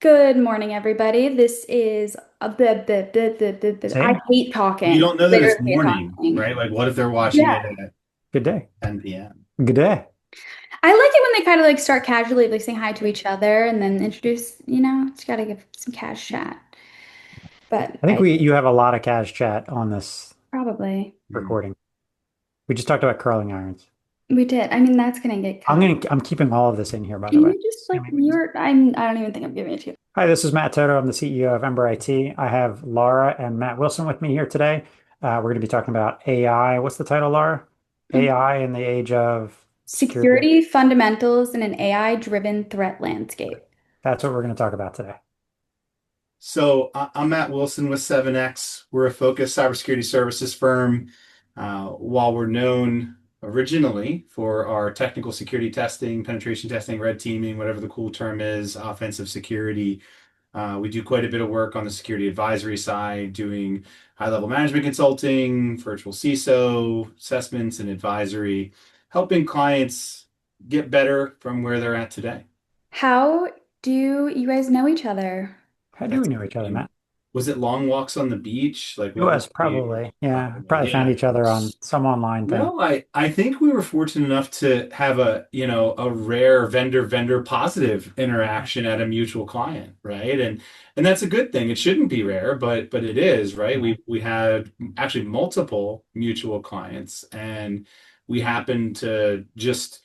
Good morning, everybody. This is I Same. hate You talking. don't know that it's Literally hate morning, talking. right? Like, what if they're watching Yeah. it at Good day. 10 p.m.? Good day. I like it when they kind of like start casually like saying hi to each other and then introduce, just gotta give some cash chat. But I think I you have a lot of cash chat on this probably Mhm. recording. We just talked about curling irons. we did. I mean, that's gonna get cut. I'm keeping all of this in here, by the Can way. you just like Amy, please. I don't even think I'm giving it to you. Hi, this is Matt Toto. I'm the CEO of Ember IT. I have Laura and Matt Wilson with me here today. We're going to be talking about AI. What's the title, Laura? AI in the age of security. Security fundamentals in an AI-driven threat landscape. That's what we're going to talk about today. I'm Matt Wilson with SevnX. We're a focused cybersecurity services firm. While we're known originally for our technical security testing, penetration testing, red teaming, whatever the cool term is, offensive security, we do quite a bit of work on the security advisory side, doing high-level management consulting, virtual CISO, assessments, and advisory, helping clients get better from where they're at today. How do you guys know each other? How do we That's know each other, Matt? was it long walks on the beach? Like It what was was the probably, yeah, probably probably found yeah. each other on some online thing. No, I think we were fortunate enough to have a rare vendor positive interaction at a mutual client, right? And that's a good thing. It shouldn't be rare, but it is, right? We had actually multiple mutual clients, and we happened to just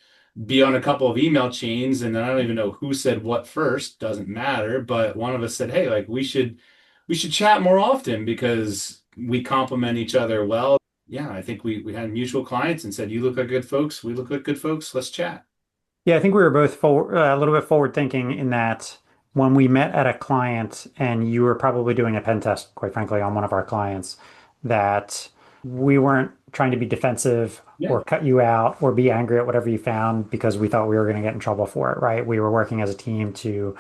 be on a couple of email chains, and I don't even know who said what first, doesn't matter, but one of us said, "Hey, like we should chat more often because we complement each other well." Yeah, I think we had mutual clients and said, "You look like good folks. We look like good folks. Let's chat." Yeah, I think we were both a little bit forward thinking in that when we met at a client and you were probably doing a pen test, quite frankly, on one of our clients, that we weren't trying to be defensive Yeah. or cut you out or be angry at whatever you found because we thought we were going to get in trouble for it, right? We were working as a team to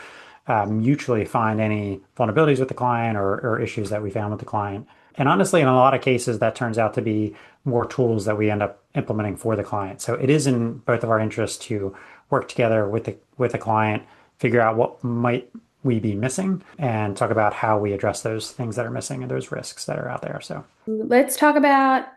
mutually find any vulnerabilities with the client or issues that we found with the client. And honestly, in a lot of cases, that turns out to be more tools that we end up implementing for the client. So it is in both of our interests to work together with the client, figure out what might we be missing, and talk about how we address those things that are missing and those risks that are out there. So Let's talk about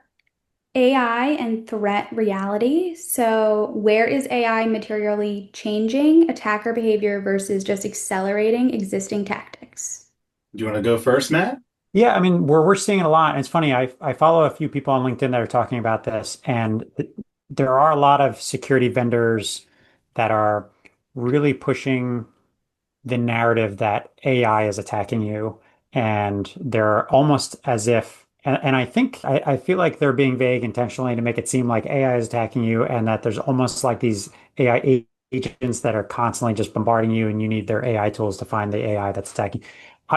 AI and threat reality. So, where is AI materially changing attacker behavior versus just accelerating existing tactics? Do you want to go first, Matt? yeah, I mean, we're seeing it a lot. It's funny. I follow a few people on LinkedIn that are talking about this, and there are a lot of security vendors that are really pushing the narrative that AI is attacking you, and they're almost as if, and I feel like they're being vague intentionally to make it seem like AI is attacking you, and that there's almost like these AI agents that are constantly just bombarding you, and you need their AI tools to find the AI that's attacking.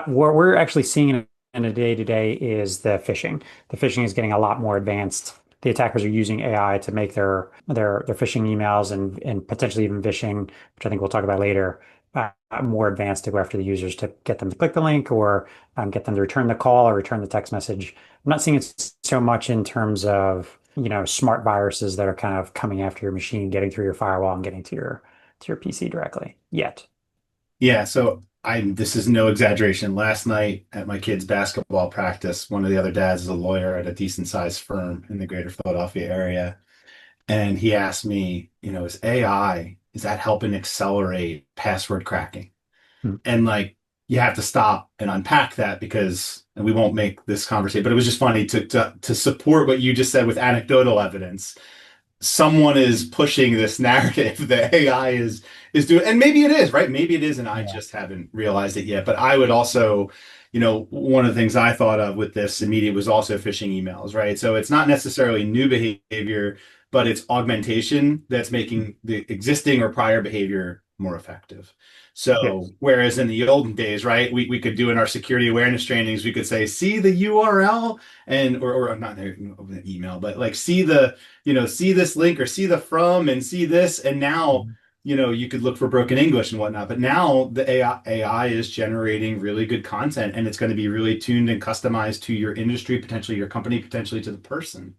What we're actually seeing in a day-to-day is the phishing. The phishing is getting a lot more advanced. The attackers are using AI to make their phishing emails and potentially even phishing, which I think we'll talk about later, more advanced to go after the users to get them to click the link or get them to return the call or return the text message. I'm not seeing it so much in terms of, smart viruses that are kind of coming after your machine, getting through your firewall and getting to your PC directly yet. Yeah, so I this is no exaggeration. Last night at my kids' basketball practice, one of the other dads is a lawyer at a decent sized firm in the greater Philadelphia area. And he asked me, is AI, is that helping accelerate password cracking? Hmm. And like you have to stop and unpack that because and we won't make this conversation, but it was just funny to support what you just said with anecdotal evidence. Someone is pushing this narrative that AI is doing, and maybe it is, right? Maybe it is, and I Yeah. just haven't realized it yet. But I would also, one of the things I thought of with this immediate was also phishing emails, right? So it's not necessarily new behavior, but it's augmentation that's making the existing or prior behavior more effective. Yes. So whereas in the olden days, right, we could do in our security awareness trainings, we could say, see the URL and or not the email, but like see this link or see the from and see this. And now, Mhm. you could look for broken English and whatnot. But now the AI is generating really good content and it's going to be really tuned and customized to your industry, potentially your company, potentially to the person.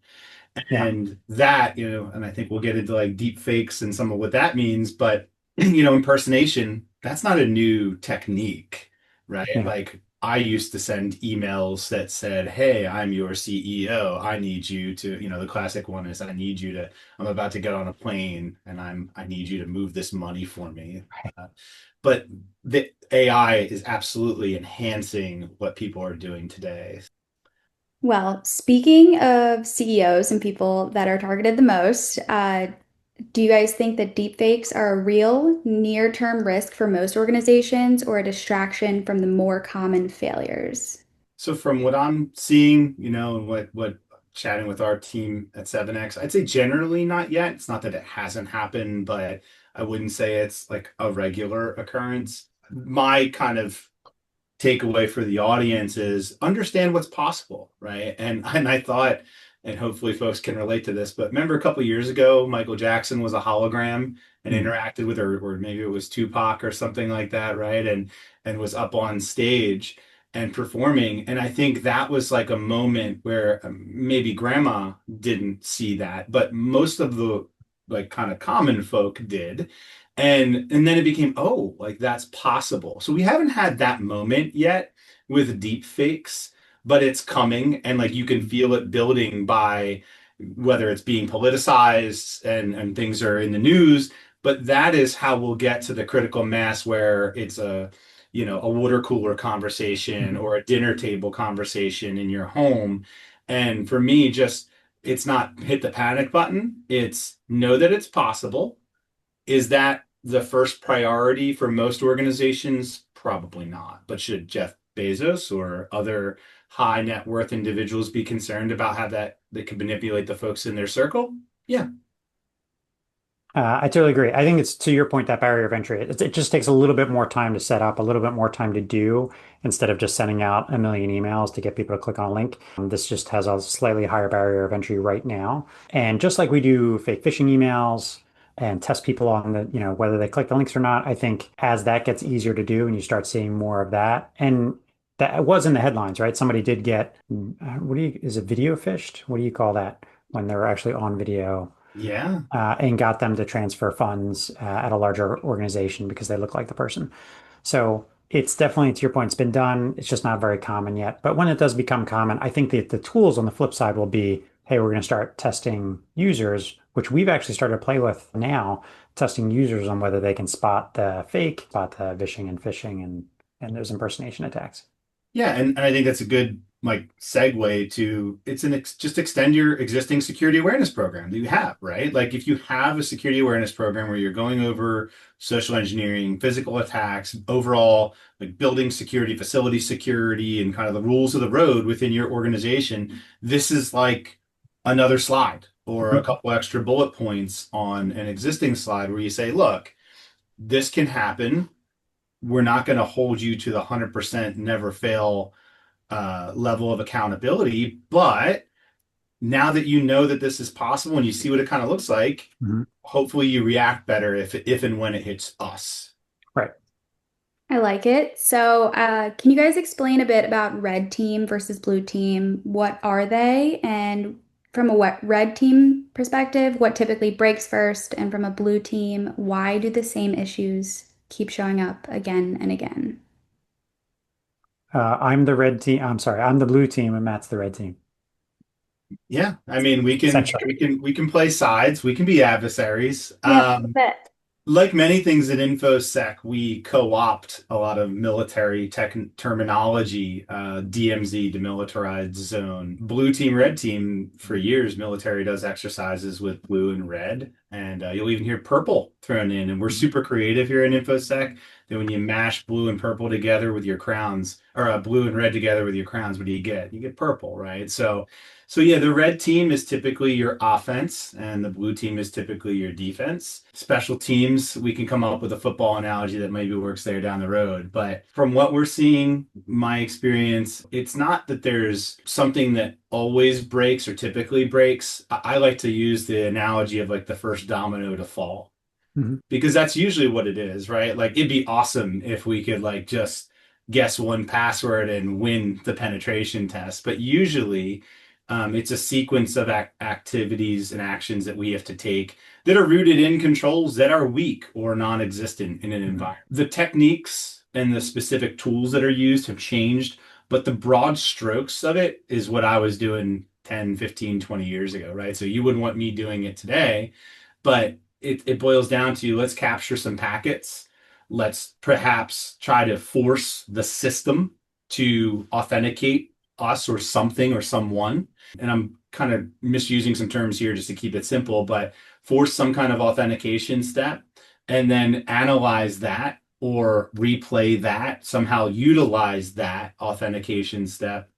Yeah. And that, and I think we'll get into like deep fakes and some of what that means, but impersonation that's not a new technique, right? Yeah. Like I used to send emails that said, "Hey, I'm your CEO. I need you to, the classic one is I need you to, I'm about to get on a plane and I need you to move this money for me." Uh, but the AI is absolutely enhancing what people are doing today. Well, speaking of CEOs and people that are targeted the most, do you guys think that deepfakes are a real near-term risk for most organizations or a distraction from the more common failures? So from what I'm seeing, and what chatting with our team at SevnX, I'd say generally not yet. It's not that it hasn't happened, but I wouldn't say it's like a regular occurrence. My kind of takeaway for the audience is understand what's possible, right? And I thought, and hopefully folks can relate to this, but remember a couple years ago, Michael Jackson was a hologram and Mhm. interacted with, or maybe it was Tupac or something like that, right? And was up on stage and performing. And I think that was like a moment where maybe grandma didn't see that, but most of the like kind of common folk did. And then it became, oh, like that's possible. So we haven't had that moment yet with deep fakes, but it's coming and like you can feel it building by whether it's being politicized and things are in the news, but that is how we'll get to the critical mass where it's a water cooler conversation Mhm. or a dinner table conversation in your home. And for me, just it's not hit the panic button. It's know that it's possible. Is that the first priority for most organizations? Probably not. But should Jeff Bezos or other high net worth individuals be concerned about how that they could manipulate the folks in their circle? Yeah. I totally agree. I think it's to your point, that barrier of entry. It just takes a little bit more time to set up, a little bit more time to do instead of just sending out a million emails to get people to click on a link. This just has a slightly higher barrier of entry right now. And just like we do fake phishing emails and test people on whether they click the links or not, I think as that gets easier to do and you start seeing more of that, and that was in the headlines, right? Somebody did get, is it video phished? What do you call that when they're actually on video? Yeah. And got them to transfer funds at a larger organization because they look like the person. So it's definitely, to your point, it's been done. It's just not very common yet. But when it does become common, I think that the tools on the flip side will be, hey, we're going to start testing users, which we've actually started to play with now, testing users on whether they can spot the fake, spot the vishing and phishing and those impersonation attacks. Yeah, and I think that's a good like segue to it's an ex just extend your existing security awareness program that you have, right? Like if you have a security awareness program where you're going over social engineering, physical attacks, overall like building security, facility security, and kind of the rules of the road within your organization, this is like another slide or a Mhm. couple extra bullet points on an existing slide where you say, look, this can happen. We're not going to hold you to the 100% never fail level of accountability. But now that you know that this is possible and you see what it kind of looks like, Mhm. hopefully you react better if and when it hits us. Right. I like it. So, can you guys explain a bit about red team versus blue team? What are they? And from a red team perspective, what typically breaks first? And from a blue team, why do the same issues keep showing up again and again? I'm the red team. I'm sorry, I'm the blue team and Matt's the red team, Yeah, I mean we can essentially. we can we can play sides, we can be adversaries. Yep, bet. Like many things in InfoSec, we co-opt a lot of military tech terminology, DMZ, demilitarized zone. Blue team, red team, for years, military does exercises with blue and red. And you'll even hear purple thrown in. And we're Mhm. super creative here in InfoSec that when you mash blue and purple together with your crowns, or blue and red together with your crowns, what do you get? You get purple, right? So yeah, the red team is typically your offense, and the blue team is typically your defense. Special teams, we can come up with a football analogy that maybe works there down the road. But from what we're seeing, my experience, it's not that there's something that always breaks or typically breaks. I like to use the analogy of like the first domino to fall Mhm. because that's usually what it is, right? Like it'd be awesome if we could like just guess one password and win the penetration test. But usually, It's a sequence of activities and actions that we have to take that are rooted in controls that are weak or non-existent in an Mhm. environment. The techniques and the specific tools that are used have changed, but the broad strokes of it is what I was doing 10, 15, 20 years ago, right? So you wouldn't want me doing it today, but it boils down to let's capture some packets. Let's perhaps try to force the system to authenticate us or something or someone. And I'm kind of misusing some terms here just to keep it simple, but force some kind of authentication step and then analyze that or replay that, somehow utilize that authentication step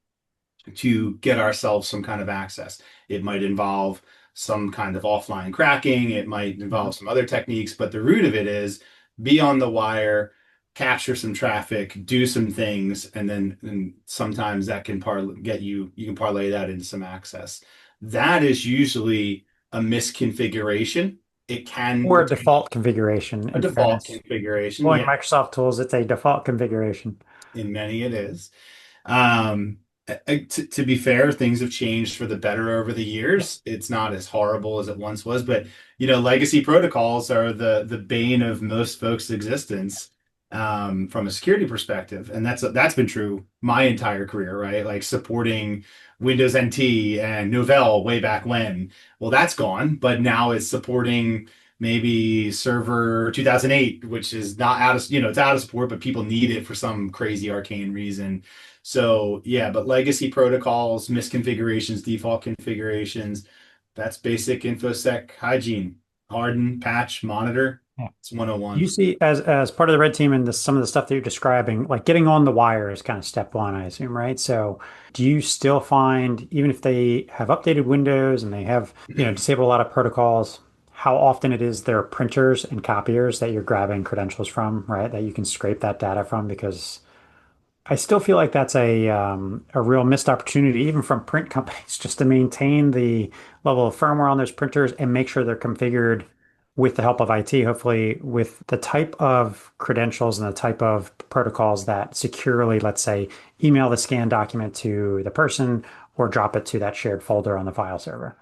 to get ourselves some kind of access. It might involve some kind of offline cracking, it might involve Mhm. some other techniques, but the root of it is be on the wire, capture some traffic, do some things, and then and sometimes that can get you, you can parlay that into some access. That is usually a misconfiguration. It can Or a default configuration, a in default fairness. configuration. Pulling Yeah, Microsoft tools, it's a default configuration. in many it is. Um, to be fair, things have changed for the better over the Yeah. years. It's not as horrible as it once was, but legacy protocols are the bane of most folks' existence from a security perspective, and that's been true my entire career, right? Like supporting Windows NT and Novell way back when. Well, that's gone, but now it's supporting maybe Server 2008, which is not out of, it's out of support, but people need it for some crazy arcane reason. So yeah, but legacy protocols, misconfigurations, default configurations, that's basic InfoSec hygiene. Harden, patch, monitor. Yeah. It's You 101. see, as part of the red team and some of the stuff that you're describing, like getting on the wire is kind of step one, I assume, right? So do you still find, even if they have updated Windows and they have, disabled a lot of protocols, how often it is there are printers and copiers that you're grabbing credentials from, right? That you can scrape that data from because I still feel like that's a real missed opportunity, even from print companies, just to maintain the level of firmware on those printers and make sure they're configured with the help of IT, hopefully with the type of credentials and the type of protocols that securely, let's say, email the scanned document to the person or drop it to that shared folder on the file server.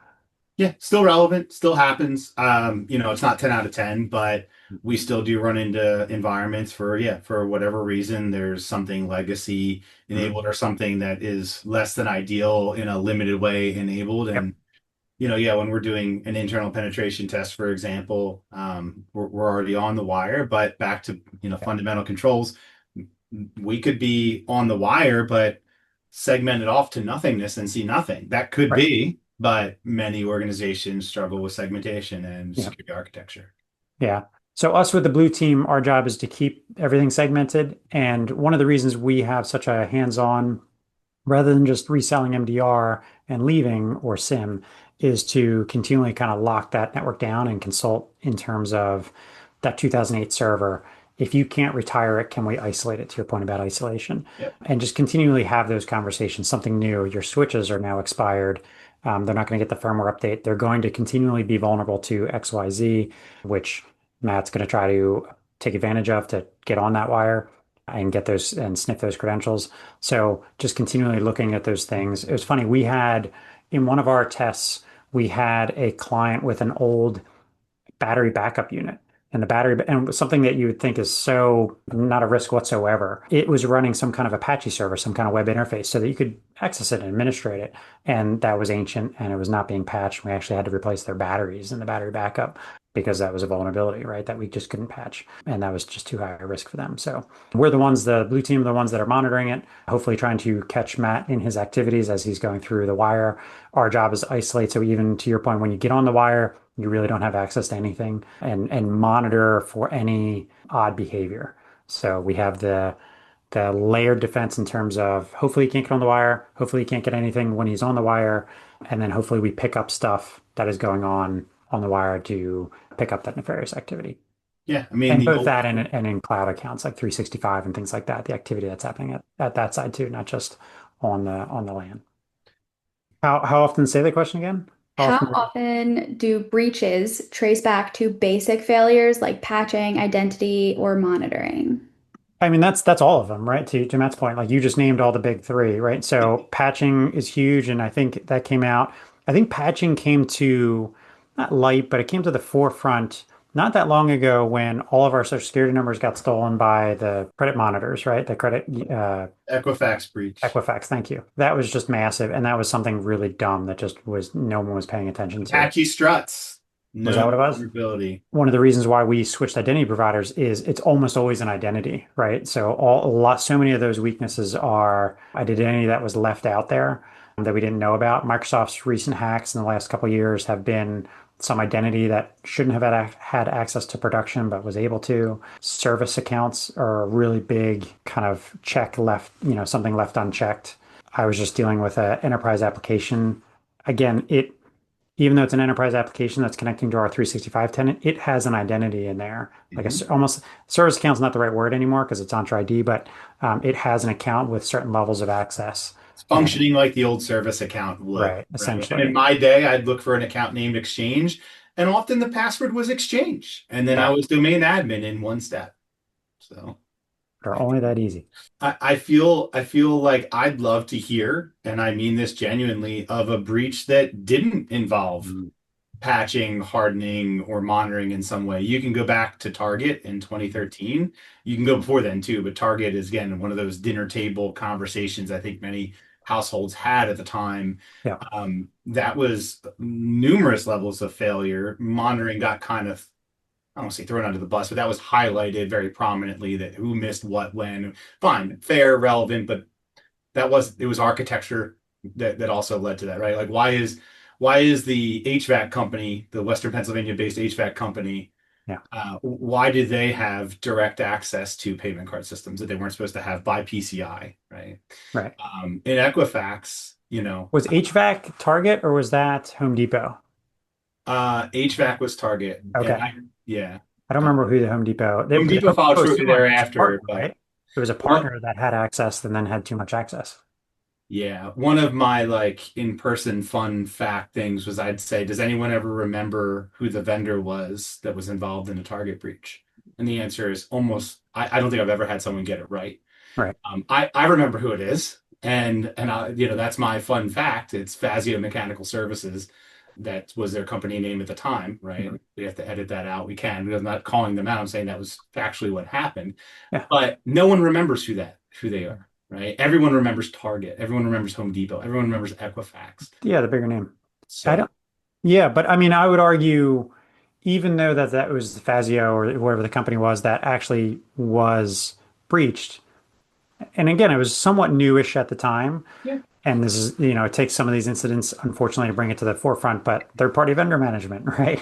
Yeah, still relevant, still happens. It's not 10 out of 10, but we still do run into environments for, yeah, for whatever reason, there's something legacy Mhm. enabled or something that is less than ideal in a limited way enabled. Yep. And yeah, when we're doing an internal penetration test, for example, we're already on the wire, but back to, Yep. fundamental controls, we could be on the wire, but segment it off to nothingness and see nothing. That could Right. be, but many organizations struggle with segmentation and Yeah. security architecture. Yeah. So us with the blue team, our job is to keep everything segmented. And one of the reasons we have such a hands-on rather than just reselling MDR and leaving or SIM, is to continually kind of lock that network down and consult in terms of that 2008 server. If you can't retire it, can we isolate it to your point about isolation? Yep. And just continually have those conversations, something new. Your switches are now expired. They're not going to get the firmware update. They're going to continually be vulnerable to XYZ, which Matt's going to try to take advantage of to get on that wire and get those and sniff those credentials. So just continually looking at those things. It was funny. We had in one of our tests, we had a client with an old battery backup unit. And the battery, and something that you would think is so not a risk whatsoever. It was running some kind of Apache server, some kind of web interface so that you could access it and administrate it. And that was ancient and it was not being patched. We actually had to replace their batteries in the battery backup because that was a vulnerability, right? That we just couldn't patch. And that was just too high a risk for them. So we're the ones, the blue team, are the ones that are monitoring it, hopefully trying to catch Matt in his activities as he's going through the wire. Our job is to isolate. So even to your point, when you get on the wire, you really don't have access to anything and monitor for any odd behavior. So we have the layered defense in terms of hopefully he can't get on the wire, hopefully he can't get anything when he's on the wire, and then hopefully we pick up stuff that is going on the wire to pick up that nefarious activity. Yeah, I mean And the both old that and in cloud accounts like 365 and things like that, the activity that's happening at that side too, not just on the LAN. How often say the question again? How How often? often do breaches trace back to basic failures like patching, identity, or monitoring? I mean, that's all of them, right? To Matt's point, like you just named all the big three, right? So patching is huge, and I think that came out. I think patching came to not light, but it came to the forefront not that long ago when all of our social security numbers got stolen by the credit monitors, right? The credit Equifax breach. Equifax. Thank you. That was just massive, and that was something really dumb that just was no one was paying attention to. Patchy struts. Was that No what it was? vulnerability. One of the reasons why we switched identity providers is it's almost always an identity, right? So so many of those weaknesses are identity that was left out there that we didn't know about. Microsoft's recent hacks in the last couple of years have been some identity that shouldn't have had access to production, but was able to. Service accounts are a really big kind of check left, something left unchecked. I was just dealing with an enterprise application. Again, even though it's an enterprise application that's connecting to our 365 tenant, it has an identity in there. Like Mhm. almost service account's not the right word anymore because it's Entra ID, but it has an account with certain levels of access. It's And functioning like the old service account would, right, right? And in essentially. my day, I'd look for an account named Exchange, and often the password was Exchange. And then I Yeah, was domain admin in one step. So they're I only that easy. I feel like I'd love to hear, and I mean this genuinely, of a breach that didn't involve Mm. patching, hardening, or monitoring in some way. You can go back to Target in 2013. You can go before then too, but Target is again one of those dinner table conversations I think many households had at the time. Yeah, That was numerous levels of failure. Monitoring got kind of, I don't want to say thrown under the bus, but that was highlighted very prominently that who missed what when. Fine, fair, relevant, but it was architecture that also led to that, right? Like why is the HVAC company, the Western Pennsylvania based HVAC company, yeah, why did they have direct access to payment card systems that they weren't supposed to have by PCI, right? right. In Equifax, Was HVAC Target or was that Home Depot? HVAC was Target, and Okay. yeah, I don't uh, remember who the Home Depot. Home The Depot Home followed Depot was shortly similar. It was a thereafter, partner, but right? It was a one, partner that had access and then had too much access. yeah, one of my like in-person fun fact things was I'd say, does anyone ever remember who the vendor was that was involved in a Target breach? And the answer is almost, I don't think I've ever had someone get it right. Right. I remember who it is, and that's my fun fact. It's Fazio Mechanical Services. That was their company name at the time, right? Mhm. We have to edit that out. We can. I'm not calling them out. I'm saying that was factually what happened. Yeah. But no one remembers who they are, right? Everyone remembers Target. Everyone remembers Home Depot. Everyone remembers Equifax. Yeah, the bigger name. I So don't. Yeah, but I mean, I would argue, even though that was Fazio or whoever the company was that actually was breached, and again, it was somewhat newish at the time. yeah, And this is, it takes some of these incidents, unfortunately, to bring it to the forefront. But third-party vendor management, right?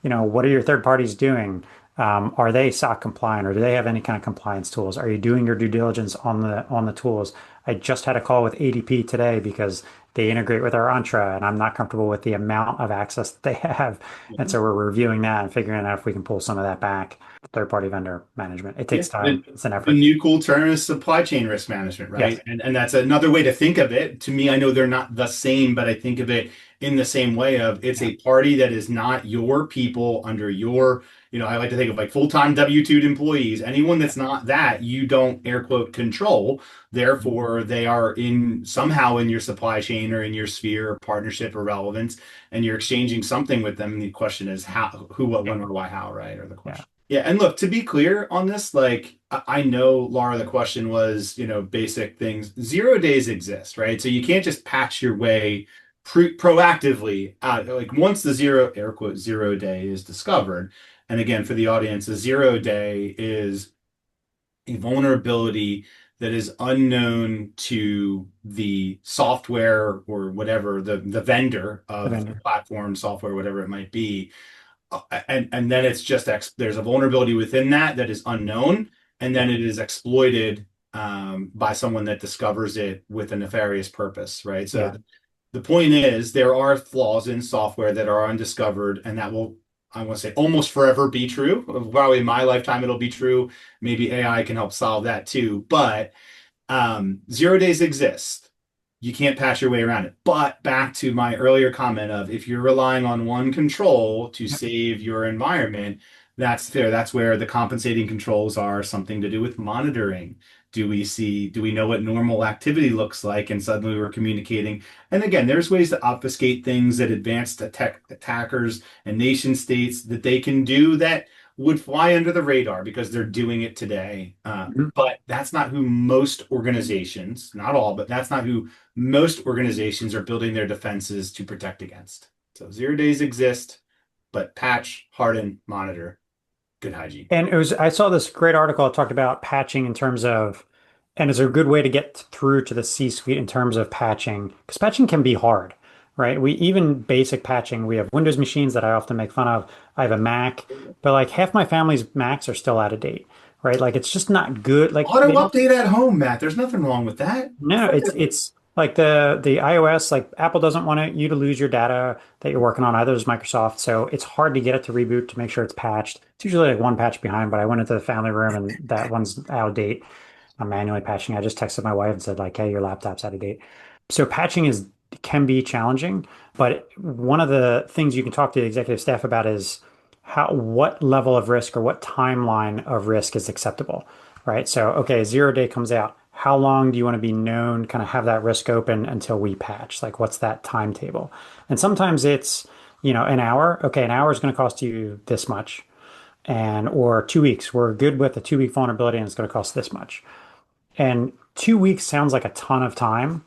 What are your third parties doing? Are they SOC compliant, or do they have any kind of compliance tools? Are you doing your due diligence on the tools? I just had a call with ADP today because they integrate with our Entra, and I'm not comfortable with the amount of access that they have. And yeah. so we're reviewing that and figuring out if we can pull some of that back. Third-party vendor management. It Yeah, takes time. It's an the effort. new cool term is supply chain risk management, Yes. right? And that's another way to think of it. To me, I know they're not the same, but I think of it in the same way of it's Yeah. a party that is not your people under your, I like to think of like full-time W-2 employees. Anyone Yeah. that's not that, you don't air quote control. Therefore, they are in somehow in your supply chain or in your sphere of partnership or relevance, and you're exchanging something with them. And the question is how, who, what, when, or why, how, right? Or the Yeah. question. Yeah, and look, to be clear on this, like I know, Laura, the question was, basic things. 0 days exist, right? So you can't just patch your way proactively out. Like once the zero, air quote, 0 day is discovered, and again, for the audience, a 0 day is a vulnerability that is unknown to the software or whatever, the vendor The of the vendor. platform, software, whatever it might be, and then it's just there's a vulnerability within that is unknown, and Yeah. then it is exploited by someone that discovers it with a nefarious purpose, right? So Yeah. the point is there are flaws in software that are undiscovered, and that will, I want to say, almost forever be true. Probably in my lifetime it'll be true. Maybe AI can help solve that too, but 0 days exist. You can't patch your way around it. But back to my earlier comment of if you're relying on one control to Yep. save your environment, That's fair. That's where the compensating controls are something to do with monitoring. Do we know what normal activity looks like? And suddenly we're communicating. And again, there's ways to obfuscate things that advanced attackers and nation states that they can do that would fly under the radar because they're doing it today. Mhm. But that's not who most organizations, not all, but that's not who most organizations are building their defenses to protect against. So 0 days exist, but patch, harden, monitor, good hygiene. And I saw this great article that talked about patching in terms of, and is a good way to get through to the C-suite in terms of patching, because patching can be hard, right? Even basic patching, we have Windows machines that I often make fun of. I have a Mac, but like half my family's Macs are still out of date, right? Like it's just not good. Like Auto they don't. update at home, Matt. There's nothing wrong with that. No, it's like the iOS, like Apple doesn't want you to lose your data that you're working on, either does Microsoft. So it's hard to get it to reboot to make sure it's patched. It's usually like one patch behind, but I went into the family room and that one's out of date. I'm manually patching. I just texted my wife and said like, "Hey, your laptop's out of date." So patching is can be challenging, but one of the things you can talk to the executive staff about is what level of risk or what timeline of risk is acceptable, right? So, okay, 0 day comes out. How long do you want to be known, kind of have that risk open until we patch? Like, what's that timetable? And sometimes it's, an hour. Okay, an hour is going to cost you this much. And, or 2 weeks. We're good with a 2 week vulnerability and it's going to cost this much. And 2 weeks sounds like a ton of time,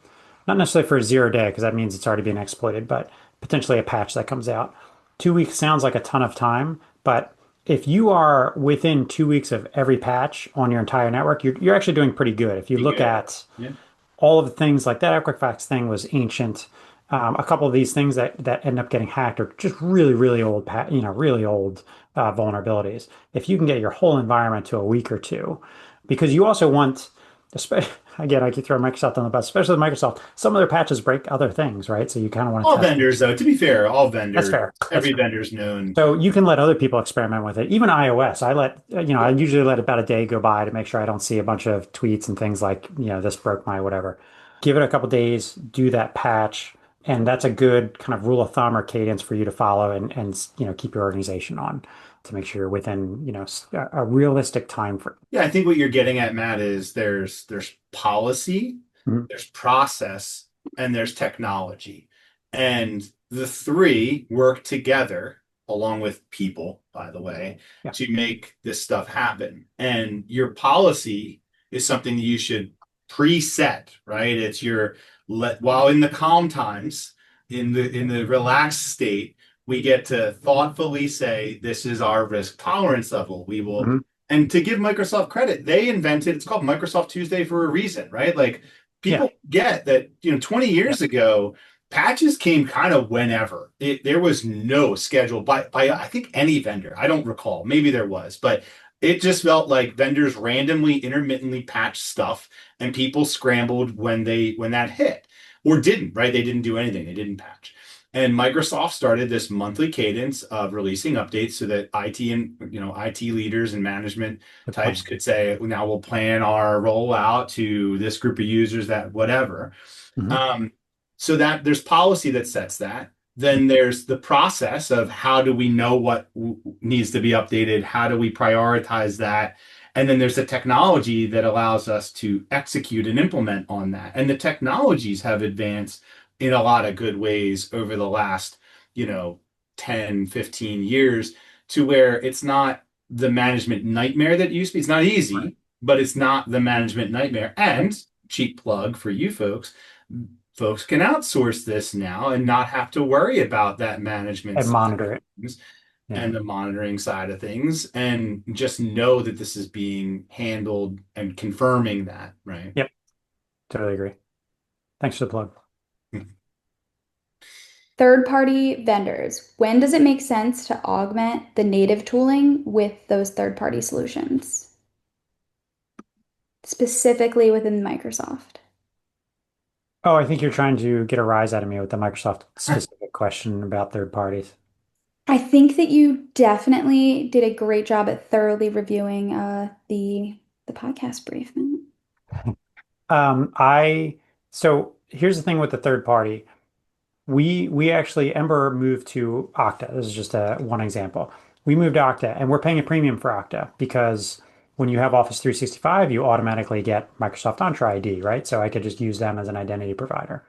not necessarily for a 0 day, because that means it's already been exploited, but potentially a patch that comes out. 2 weeks sounds like a ton of time, but if you are within 2 weeks of every patch on your entire network, you're actually doing pretty good. If you Be look good. at Yeah. all of the things like that Equifax thing was ancient. A couple of these things that end up getting hacked are just really, really old, really old vulnerabilities. If you can get your whole environment to a week or two, because you also want, especially again, I keep throwing Microsoft on the bus, especially with Microsoft. Some of their patches break other things, right? So you kind of want to All test them. vendors, though, to be fair, all That's vendors, fair. That's every fair. vendor's known. So you can let other people experiment with it. Even iOS, I Yeah. usually let about a day go by to make sure I don't see a bunch of tweets and things like, this broke my whatever. Give it a couple days, do that patch, and that's a good kind of rule of thumb or cadence for you to follow and keep your organization on to make sure you're within, a realistic time frame. Yeah, I think what you're getting at, Matt, is there's policy, Mhm. there's process, and there's technology. And the three work together, along with people, by the way, Yeah. to make this stuff happen. And your policy is something that you should preset, right? It's your while in the calm times, in the relaxed state, we get to thoughtfully say, this is our risk tolerance level. We will, Mhm. and to give Microsoft credit, they invented, it's called Microsoft Tuesday for a reason, right? Like Yeah. people get that, 20 Yeah. years ago, patches came kind of whenever. There was no schedule by I think any vendor. I don't recall. Maybe there was, but it just felt like vendors randomly intermittently patched stuff and people scrambled when that hit or didn't, right? They didn't do anything. They didn't patch. And Microsoft started this monthly cadence of releasing updates so that IT and IT leaders and management Good types plan. could say, now we'll plan our rollout to this group of users, that whatever. Mhm. Um, so that there's policy that sets that. Then there's the process of how do we know what needs to be updated? How do we prioritize that? And then there's the technology that allows us to execute and implement on that. And the technologies have advanced in a lot of good ways over the last, you know, 10, 15 years to where it's not the management nightmare that used to be. It's not Right. easy, but it's not the management nightmare. And cheap plug for you folks can outsource this now and not have to worry about that management And side of monitor it. things Yeah. and the monitoring side of things and just know that this is being handled and confirming that, right? Yep. Totally agree. Thanks for the plug. Third-party vendors. When does it make sense to augment the native tooling with those third-party solutions, specifically within Microsoft? Oh, I think you're trying to get a rise out of me with the Microsoft specific question about third parties. I think that you definitely did a great job at thoroughly reviewing the podcast briefing. I so here's the thing with the third party. We actually Ember moved to Okta. This is just one example. we moved to Okta, and we're paying a premium for Okta because when you have Office 365, you automatically get Microsoft Entra ID, right? So I could just use them as an identity provider.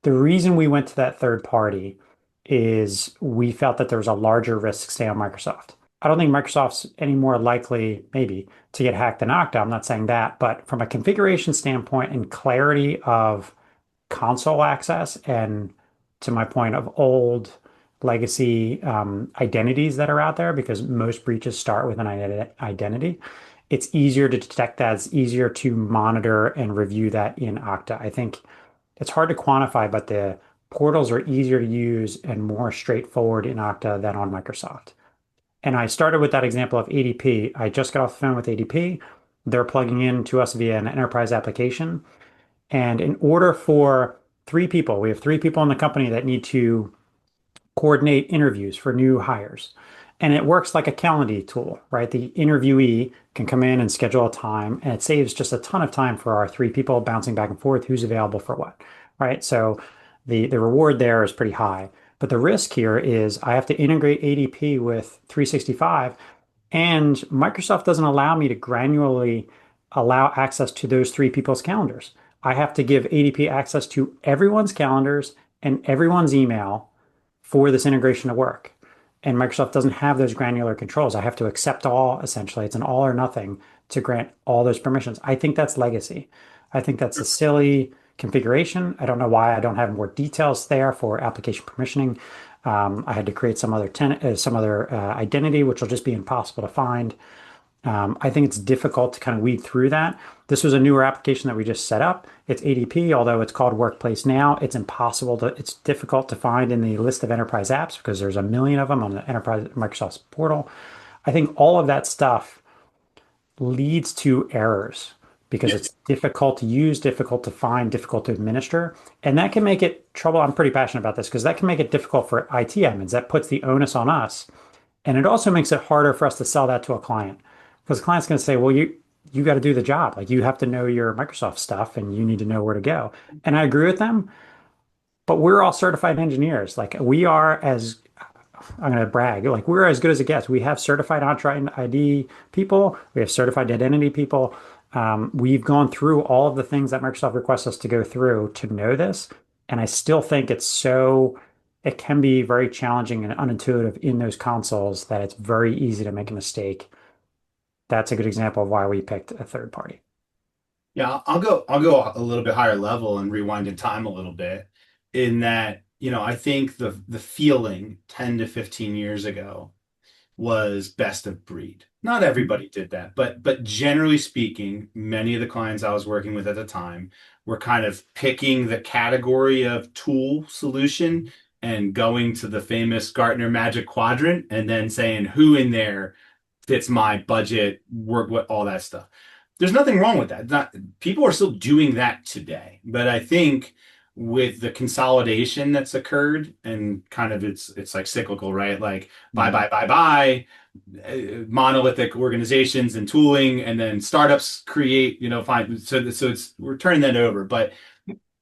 The reason we went to that third party is we felt that there was a larger risk, say, on Microsoft. I don't think Microsoft's any more likely, maybe, to get hacked than Okta. I'm not saying that, but from a configuration standpoint and clarity of console access and to my point of old legacy identities that are out there, because most breaches start with an identity, it's easier to detect that. It's easier to monitor and review that in Okta. I think it's hard to quantify, but the portals are easier to use and more straightforward in Okta than on Microsoft. And I started with that example of ADP. I just got off the phone with ADP. They're plugging in to us via an enterprise application. And in order for three people, we have three people in the company that need to coordinate interviews for new hires. And it works like a Calendly tool, right? The interviewee can come in and schedule a time, and it saves just a ton of time for our three people bouncing back and forth who's available for what, right? So the reward there is pretty high. But the risk here is I have to integrate ADP with 365, and Microsoft doesn't allow me to granularly allow access to those three people's calendars. I have to give ADP access to everyone's calendars and everyone's email for this integration to work. And Microsoft doesn't have those granular controls. I have to accept all, essentially. It's an all or nothing to grant all those permissions. I think that's legacy. I think that's a silly configuration. I don't know why I don't have more details there for application permissioning. I had to create some other identity, which will just be impossible to find. I think it's difficult to kind of weed through that. This was a newer application that we just set up. It's ADP, although it's called Workplace now. It's difficult to find in the list of enterprise apps because there's a million of them on the enterprise Microsoft's portal. I think all of that stuff leads to errors because Yeah. it's difficult to use, difficult to find, difficult to administer. And that can make it trouble. I'm pretty passionate about this because that can make it difficult for IT admins. That puts the onus on us. And it also makes it harder for us to sell that to a client because the client's going to say, well, you got to do the job. Like you have to know your Microsoft stuff and you need to know where to go. And I agree with them, but we're all certified engineers. Like we are as I'm going to brag, like we're as good as it gets. We have certified Entra ID people. We have certified identity people. We've gone through all of the things that Microsoft requests us to go through to know this. And I still think it can be very challenging and unintuitive in those consoles that it's very easy to make a mistake. That's a good example of why we picked a third party. Yeah, I'll go a little bit higher level and rewind in time a little bit in that, I think the feeling 10 to 15 years ago was best of breed. Not everybody did that, but generally speaking, many of the clients I was working with at the time were kind of picking the category of tool solution and going to the famous Gartner Magic Quadrant and then saying who in there fits my budget, work with all that stuff. There's nothing wrong with that. People are still doing that today, but I think with the consolidation that's occurred and kind of it's like cyclical, right? Like buy, Mhm. buy, buy, buy, monolithic organizations and tooling, and then startups create, fine. So it's we're turning that over, but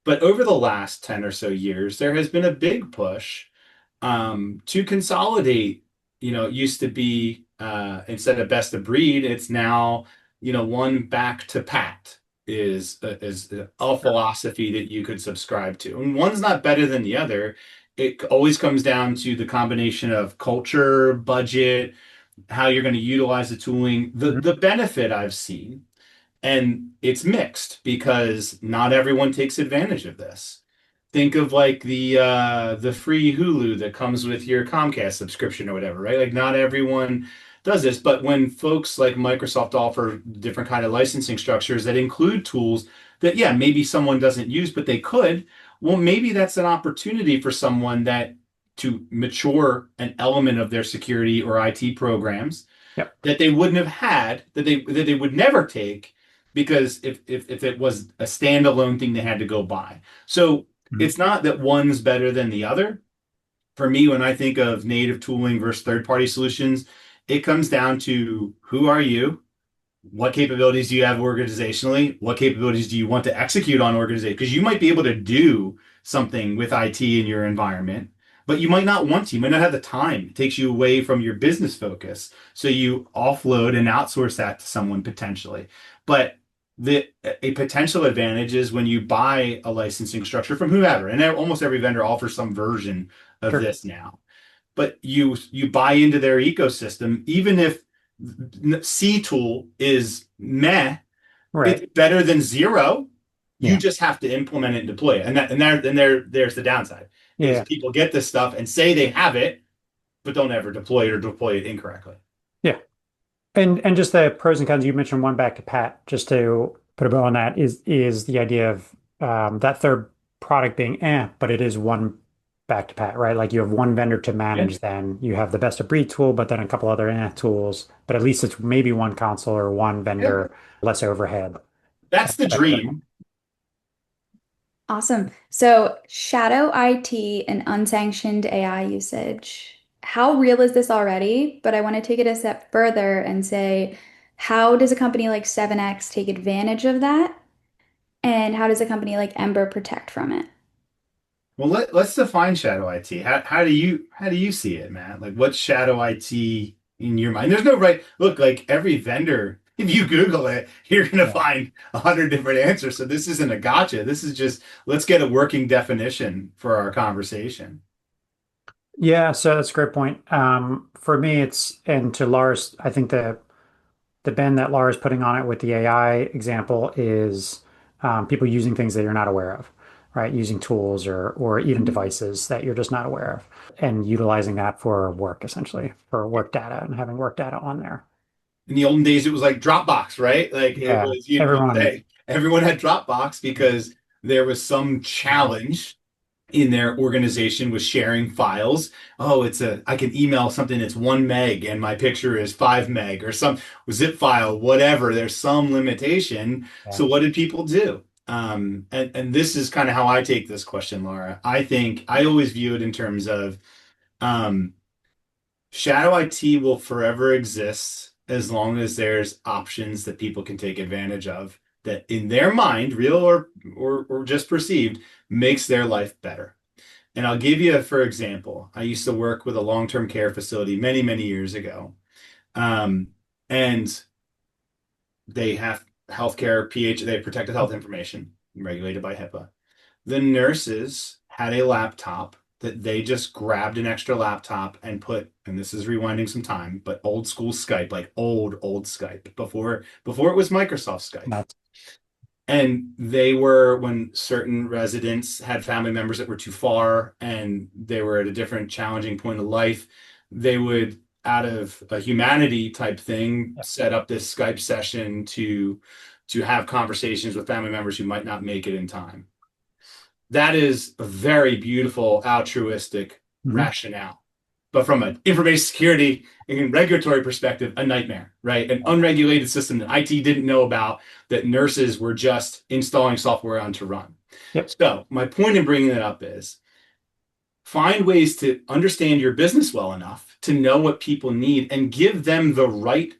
over the last 10 or so years, there has been a big push to consolidate. It used to be instead of best of breed, it's now, one back to pat is a Sure. philosophy that you could subscribe to. And one's not better than the other. It always comes down to the combination of culture, budget, how you're going to utilize the tooling. The Mhm. the benefit I've seen, and it's mixed because not everyone takes advantage of this. Think of like the free Hulu that comes with your Comcast subscription or whatever, right? Like not everyone does this, but when folks like Microsoft offer different kind of licensing structures that include tools that, yeah, maybe someone doesn't use, but they could, well, maybe that's an opportunity for someone that to mature an element of their security or IT programs Yep. that they wouldn't have had, that they would never take because if it was a standalone thing they had to go buy. So Mhm. it's not that one's better than the other. For me, when I think of native tooling versus third-party solutions, it comes down to who are you? What capabilities do you have organizationally? What capabilities do you want to execute on organization? Because you might be able to do something with IT in your environment, but you might not want to. You might not have the time. It takes you away from your business focus. So you offload and outsource that to someone potentially. But a potential advantage is when you buy a licensing structure from whoever, and almost every vendor offers some version of Sure. this now. But you buy into their ecosystem, even if C tool is meh, it's Right. better than zero. You Yeah. just have to implement it and deploy it. There's the downside is Yeah. people get this stuff and say they have it, but don't ever deploy it or deploy it incorrectly. Yeah. And just the pros and cons, you mentioned one back to Pat, just to put a bow on that, is the idea of that third product being but it is one back to Pat, right? Like you have one vendor to Yeah. manage, then you have the best of breed tool, but then a couple other tools, but at least it's maybe one console or one Yeah. vendor, less overhead. That's the That's great. dream. Awesome. So, shadow IT and unsanctioned AI usage. How real is this already? But I want to take it a step further and say, how does a company like 7X take advantage of that? And how does a company like Ember protect from it? Well, let's define shadow IT. How do you see it, Matt? Like what's shadow IT in your mind? There's no right look, like every vendor, if you Google it, you're gonna Yeah. find 100 different answers. So this isn't a gotcha. This is just let's get a working definition for our conversation. Yeah, so that's a great point. For me, and to Lars, I think the bend that Laura's putting on it with the AI example is people using things that you're not aware of, right? Using tools or even devices that you're just not aware of, and utilizing that for work, essentially, for work data and having work data on there. In the olden days, it was like Dropbox, right? Like it Yeah, was, everyone. everyone had Dropbox because there was some challenge in their organization with sharing files. Oh, I can email something that's 1 meg and my picture is 5 meg or some zip file, whatever. There's some limitation. Yeah. So what did people do? And this is kind of how I take this question, Laura. I think I always view it in terms of um, shadow IT will forever exist as long as there's options that people can take advantage of that in their mind, real or just perceived, makes their life better. And I'll give you, for example, I used to work with a long-term care facility many, many years ago. Um, and they have healthcare they protected health information regulated by HIPAA. The nurses had a laptop that they just grabbed an extra laptop and put, and this is rewinding some time, but old school Skype, like old Skype before it was Microsoft Skype. That's And they were, when certain residents had family members that were too far and they were at a different challenging point of life, they would, out of a humanity type thing, set up this Skype session to have conversations with family members who might not make it in time. That is a very beautiful altruistic mhm. rationale. But from an information security and regulatory perspective, a nightmare, right? An unregulated system that IT didn't know about that nurses were just installing software on to run. Yep. So my point in bringing that up is find ways to understand your business well enough to know what people need and give them the right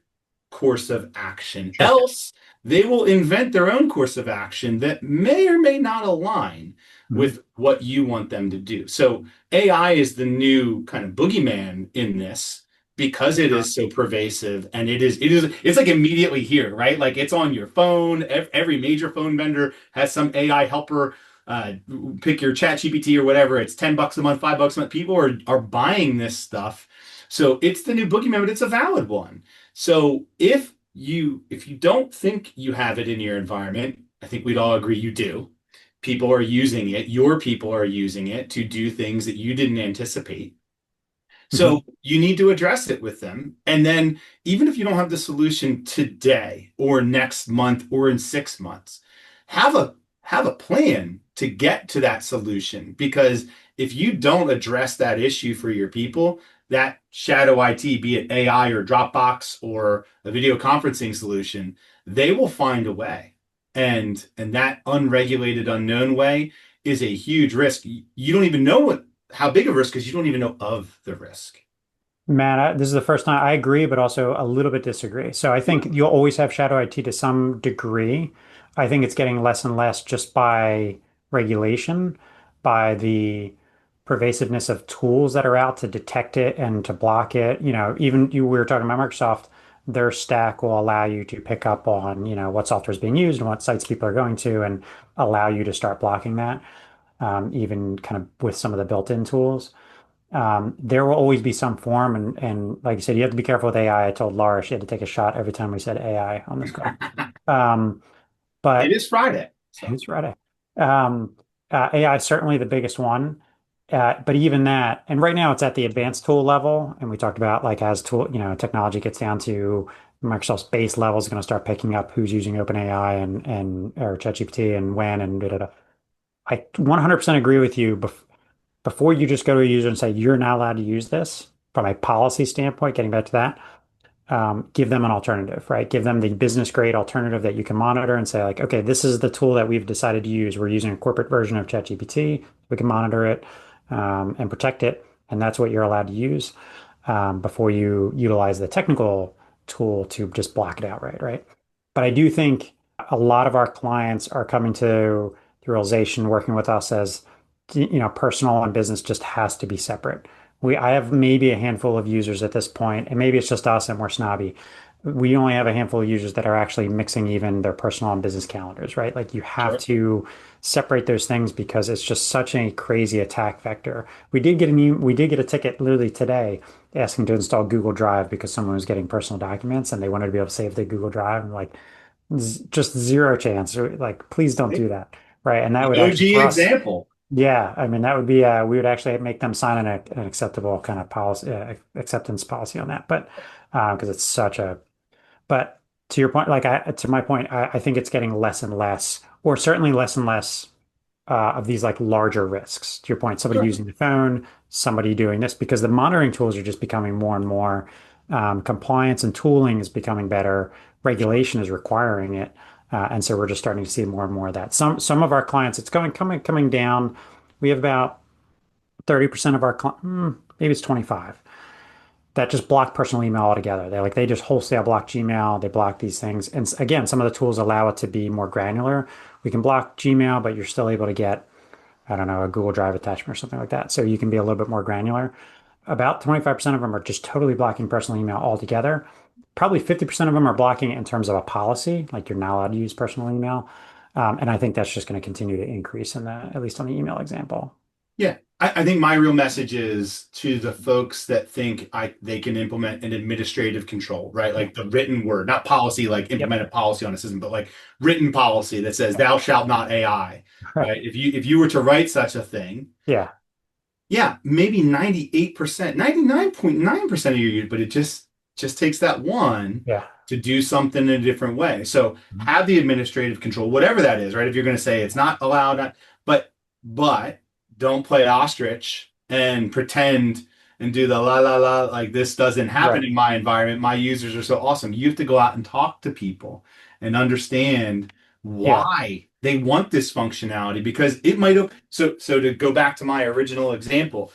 course of action. Sure. Else, they will invent their own course of action that may or may not align Mhm. with what you want them to do. So AI is the new kind of boogeyman in this because it is so pervasive and it's like immediately here, right? Like it's on your phone. Every major phone vendor has some AI helper. Uh, Pick your chat GPT or whatever. It's $10 a month, $5 a month. People are buying this stuff. So it's the new boogeyman, but it's a valid one. So if you don't think you have it in your environment, I think we'd all agree you do. People are using it, your people are using it to do things that you didn't anticipate. Mhm. So you need to address it with them. And then even if you don't have the solution today or next month or in 6 months, have a have a plan to get to that solution. Because if you don't address that issue for your people, that shadow IT, be it AI or Dropbox or a video conferencing solution, they will find a way. And that unregulated, unknown way is a huge risk. You don't even know how big of a risk because you don't even know of the risk. Man, this is the first time I agree, but also a little bit disagree. So I think you'll always have shadow IT to some degree. I think it's getting less and less just by regulation, by the pervasiveness of tools that are out to detect it and to block it. Even we were talking about Microsoft, their stack will allow you to pick up on, what software is being used and what sites people are going to and allow you to start blocking that, even kind of with some of the built-in tools. There will always be some form, and like you said, you have to be careful with AI. I told Laura she had to take a shot every time we said AI on this call. Um, It but is Friday, so it's Reddit. Um, AI is certainly the biggest one. But even that, and right now it's at the advanced tool level, and we talked about like as tool, technology gets down to Microsoft's base level is going to start picking up who's using OpenAI and or ChatGPT and when and da, da, da. I 100% agree with you. Before you just go to a user and say you're not allowed to use this from a policy standpoint, getting back to that, give them an alternative, right? Give them the business grade alternative that you can monitor and say like, okay, this is the tool that we've decided to use. We're using a corporate version of ChatGPT. We can monitor it and protect it, and that's what you're allowed to use before you utilize the technical tool to just block it outright, right? But I do think a lot of our clients are coming to the realization working with us as personal and business just has to be separate. I have maybe a handful of users at this point, and maybe it's just us and we're snobby. We only have a handful of users that are actually mixing even their personal and business calendars, right? Like you have sure. to separate those things because it's just such a crazy attack vector. We did get a ticket literally today asking to install Google Drive because someone was getting personal documents and they wanted to be able to save their Google Drive. And like just zero chance. Like, please don't do that. Right. And that The would actually OG for us, example. yeah, I mean, that would be, we would actually make them sign an acceptable kind of policy, acceptance policy on that. But, because it's such a, but to your point, to my point, I think it's getting less and less, or certainly less and less, of these like larger risks. To your point, somebody Sure. using the phone, somebody doing this, because the monitoring tools are just becoming more and more, compliance and tooling is becoming better. Regulation is requiring it. And so we're just starting to see more and more of that. Some of our clients, it's coming down. We have about 30% of our maybe it's 25 that just block personal email altogether. They just wholesale block Gmail. They block these things. And again, some of the tools allow it to be more granular. We can block Gmail, but you're still able to get, I don't know, a Google Drive attachment or something like that. So you can be a little bit more granular. About 25% of them are just totally blocking personal email altogether. Probably 50% of them are blocking it in terms of a policy, like you're not allowed to use personal email. And I think that's just going to continue to increase at least on the email example. Yeah, I think my real message is to the folks that think they can implement an administrative control, right? Yeah. Like the written word, not policy, like Yep. implement a policy on a system, but like written policy that says thou shalt not AI, Right. right? If you were to write such a thing, Yeah. yeah, maybe 98%, 99.9% of your use, but it just takes that one Yeah. to do something in a different way. So Mhm. have the administrative control, whatever that is, right? If you're going to say it's not allowed, but don't play ostrich and pretend and do the la la la like this doesn't happen Right. in my environment. My users are so awesome. You have to go out and talk to people and understand Yeah. why they want this functionality because it might have so to go back to my original example,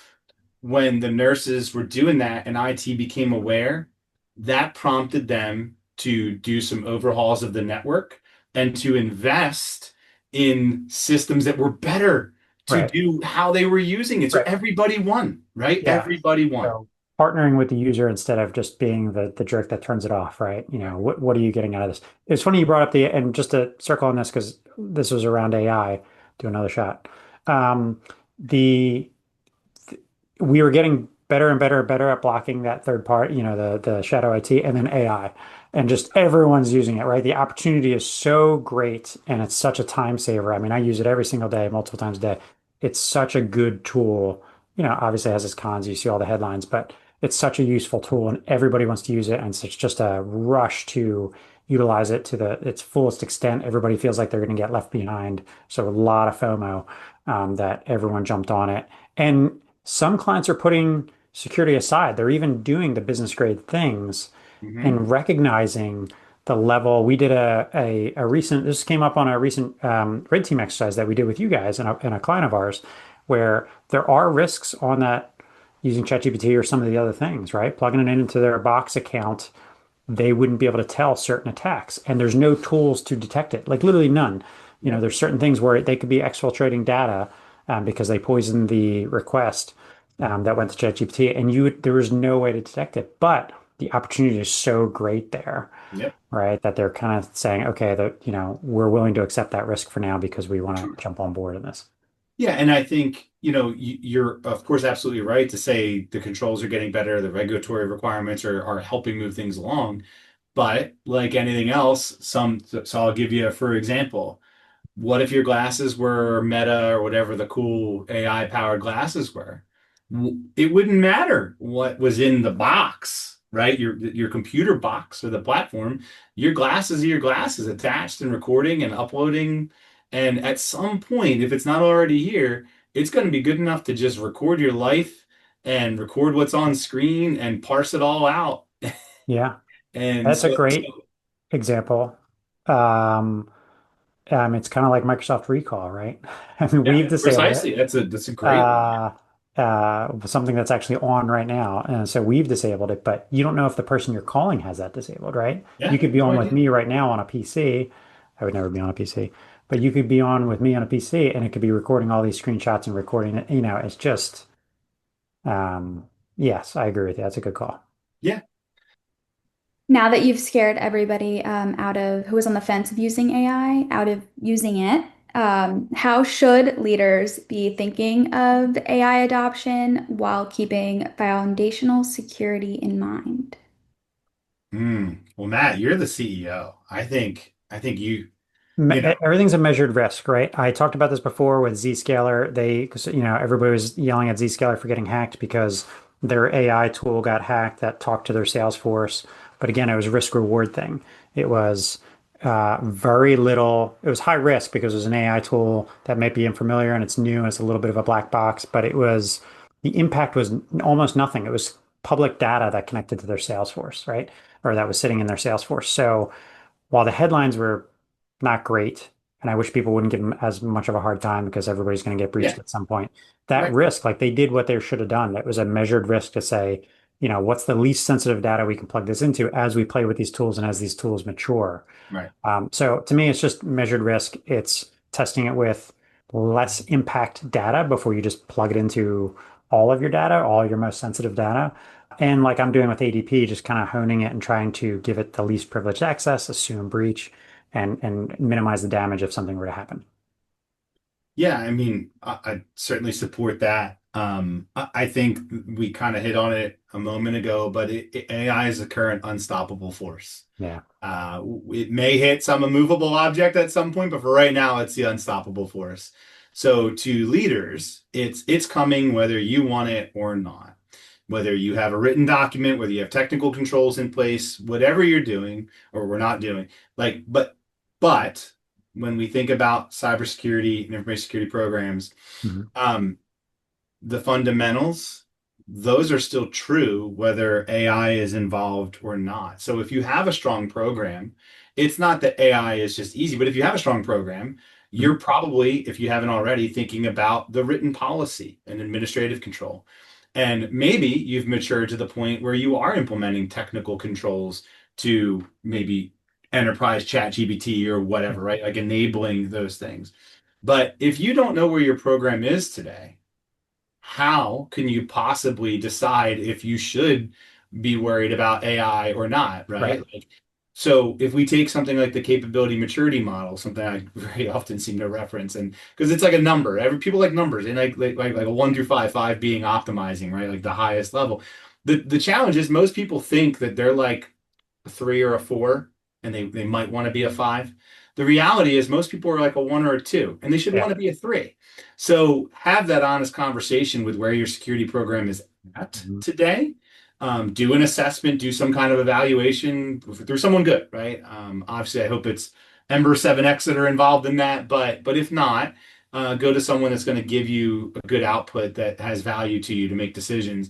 when the nurses were doing that and IT became aware, that prompted them to do some overhauls of the network and to invest in systems that were better to Right. do how they were using it. So Right. everybody won, right? Yeah. Everybody won. So partnering with the user instead of just being the jerk that turns it off, right? What are you getting out of this? It's funny you brought up and just to circle on this because this was around AI, do another shot. The we were getting better and better and better at blocking that third part, the shadow IT and then AI. And just everyone's using it, right? The opportunity is so great and it's such a time saver. I mean, I use it every single day, multiple times a day. It's such a good tool. Obviously it has its cons, you see all the headlines, but it's such a useful tool and everybody wants to use it. And it's just a rush to utilize it to its fullest extent. Everybody feels like they're going to get left behind. So a lot of FOMO, that everyone jumped on it. And some clients are putting security aside. They're even doing the business grade things Hmm. and recognizing the level. We did a recent, this came up on a recent red team exercise that we did with you guys and a client of ours, where there are risks on that using ChatGPT or some of the other things, right? Plugging it into their box account, they wouldn't be able to tell certain attacks, and there's no tools to detect it, like literally none. Yeah. There's certain things where they could be exfiltrating data, because they poisoned the request that went to ChatGPT, and there was no way to detect it. But the opportunity is so great there, Yep. right? That they're kind of saying, okay, we're willing to accept that risk for now because we want to jump on board in this. Yeah, and I think, you're of course absolutely right to say the controls are getting better, the regulatory requirements are helping move things along. But like anything else, so I'll give you, for example, what if your glasses were Meta or whatever the cool AI powered glasses were? It wouldn't matter what was in the box, right? Your computer box or the platform. Your glasses are your glasses attached and recording and uploading. And at some point, if it's not already here, it's going to be good enough to just record your life and record what's on screen and parse it all out. Yeah, And that's a so, great example. Um, it's kind of like Microsoft Recall, right? I mean, yeah, we've disabled it. precisely. That's a great one. Something that's actually on right now. And so we've disabled it, but you don't know if the person you're calling has that disabled, right? You Yeah, could be no on with idea. me right now on a PC. I would never be on a PC, but you could be on with me on a PC and it could be recording all these screenshots and recording it. It's just, yes, I agree with you. That's a good call. Yeah. Now that you've scared everybody out of who was on the fence of using AI, out of using it, how should leaders be thinking of AI adoption while keeping foundational security in mind? Well, Matt, you're the CEO. I think you know, Everything's a measured risk, right? I talked about this before with Zscaler. Because everybody was yelling at Zscaler for getting hacked because their AI tool got hacked that talked to their Salesforce. But again, it was a risk reward thing. It was very little. It was high risk because it was an AI tool that might be unfamiliar and it's new and it's a little bit of a black box. But the impact was almost nothing. It was public data that connected to their Salesforce, right? Or that was sitting in their Salesforce. So while the headlines were not great, and I wish people wouldn't give them as much of a hard time because everybody's going to get breached yeah, at some point. That right, risk, like they did what they should have done. That was a measured risk to say, what's the least sensitive data we can plug this into as we play with these tools and as these tools mature. right. So to me, it's just measured risk. It's testing it with less impact data before you just plug it into all of your data, all your most sensitive data. And like I'm doing with ADP, just kind of honing it and trying to give it the least privileged access, assume breach, and minimize the damage if something were to happen. Yeah, I mean, I certainly support that. I think we kind of hit on it a moment ago, but AI is a current unstoppable force. Yeah. It may hit some immovable object at some point, but for right now, it's the unstoppable force. So to leaders, it's coming whether you want it or not. Whether you have a written document, whether you have technical controls in place, whatever you're doing or we're not doing, like, but when we think about cybersecurity and information security programs, Mhm. um, the fundamentals, those are still true whether AI is involved or not. So if you have a strong program, it's not that AI is just easy, but if you have a strong program, Mhm. you're probably, if you haven't already, thinking about the written policy and administrative control. And maybe you've matured to the point where you are implementing technical controls to maybe enterprise chat GPT or whatever, right? Like enabling those things. But if you don't know where your program is today, how can you possibly decide if you should be worried about AI or not, right? Right. Like, so if we take something like the capability maturity model, something I very often seem to reference, and because it's like a number, every people like numbers, and like a 1 through 5, 5 being optimizing, right? Like the highest level. The challenge is most people think that they're like a 3 or a 4, and they might want to be a 5. The reality is most people are like a 1 or a 2, and they should want Yeah. to be a 3. So have that honest conversation with where your security program is at Mhm. today. Do an assessment, do some kind of evaluation through someone good, right? Obviously, I hope it's Ember SevnX that are involved in that, but if not, go to someone that's going to give you a good output that has value to you to make decisions.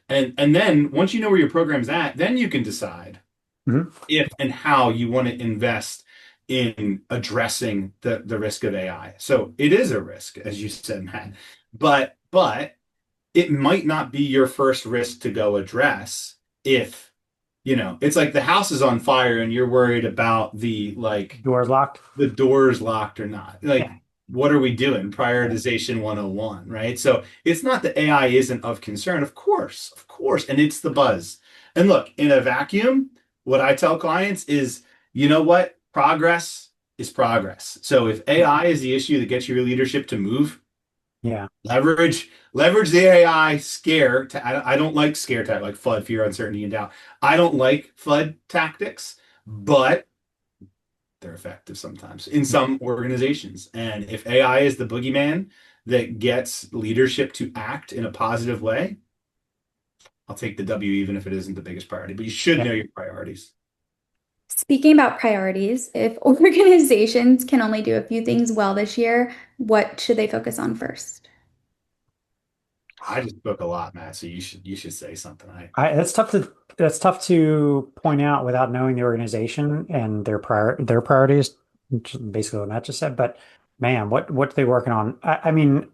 And then once you know where your program's at, then you can decide Mhm. if and how you want to invest in addressing the risk of AI. So it is a risk, as you said, Matt, but it might not be your first risk to go address if, it's like the house is on fire and you're worried about the Doors locked. the doors locked or not. Like Yeah. what are we doing? Prioritization 101, right? So it's not that AI isn't of concern. Of course. And it's the buzz. And look, in a vacuum, what I tell clients is, you know what? Progress is progress. So if AI is the issue that gets your leadership to move, Yeah. leverage the AI scare. I don't like scare tactics like flood, fear, uncertainty, and doubt. I don't like flood tactics, but they're effective sometimes in some organizations. And if AI is the boogeyman that gets leadership to act in a positive way, I'll take the W even if it isn't the biggest priority. But you should Yeah. know your priorities. Speaking about priorities, if organizations can only do a few things well this year, what should they focus on first? I just book a lot, Matt, so you should say something. That's tough to point out without knowing the organization and their priorities, which is basically what Matt just said. But man, what are they working on? I mean,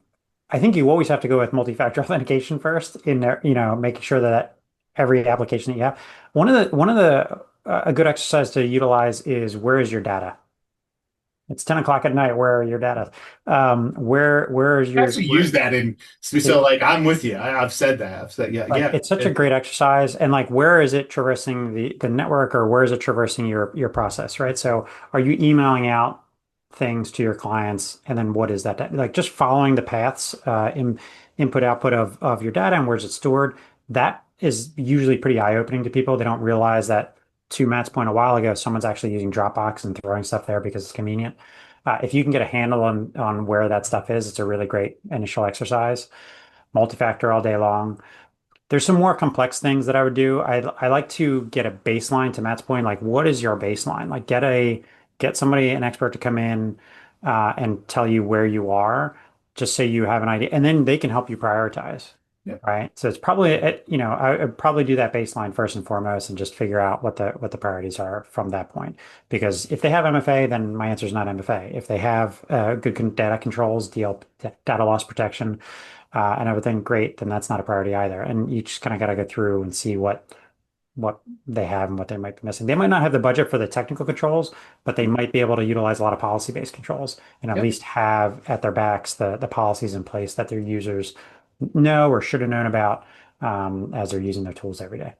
I think you always have to go with multi-factor authentication first in there, making sure that every application that you have. One of the a good exercise to utilize is where is your data? It's 10 o'clock at night. Where are your data? Where is I your actually use where that in so like I'm with you. I've said that. I've said like yeah. it's such a great exercise, and like where is it traversing the network, or where is it traversing your process, right? So are you emailing out things to your clients, and then what is that, like just following the paths, input output of your data, and where's it stored? That is usually pretty eye-opening to people. They don't realize that, to Matt's point a while ago, someone's actually using Dropbox and throwing stuff there because it's convenient. If you can get a handle on where that stuff is, it's a really great initial exercise. Multi-factor all day long. There's some more complex things that I would do. I like to get a baseline, to Matt's point, like what is your baseline? Like get somebody, an expert, to come in and tell you where you are, just so you have an idea, and then they can help you prioritize, Yeah. right? So it's probably I'd probably do that baseline first and foremost, and just figure out what the priorities are from that point. Because if they have MFA, then my answer is not MFA. If they have data controls, data loss protection, and everything, great, then that's not a priority either. And you just kind of got to go through and see what they have and what they might be missing. They might not have the budget for the technical controls, but they might be able to utilize a lot of policy-based controls, and at Yep. least have at their backs the policies in place that their users know or should have known about, as they're using their tools every day.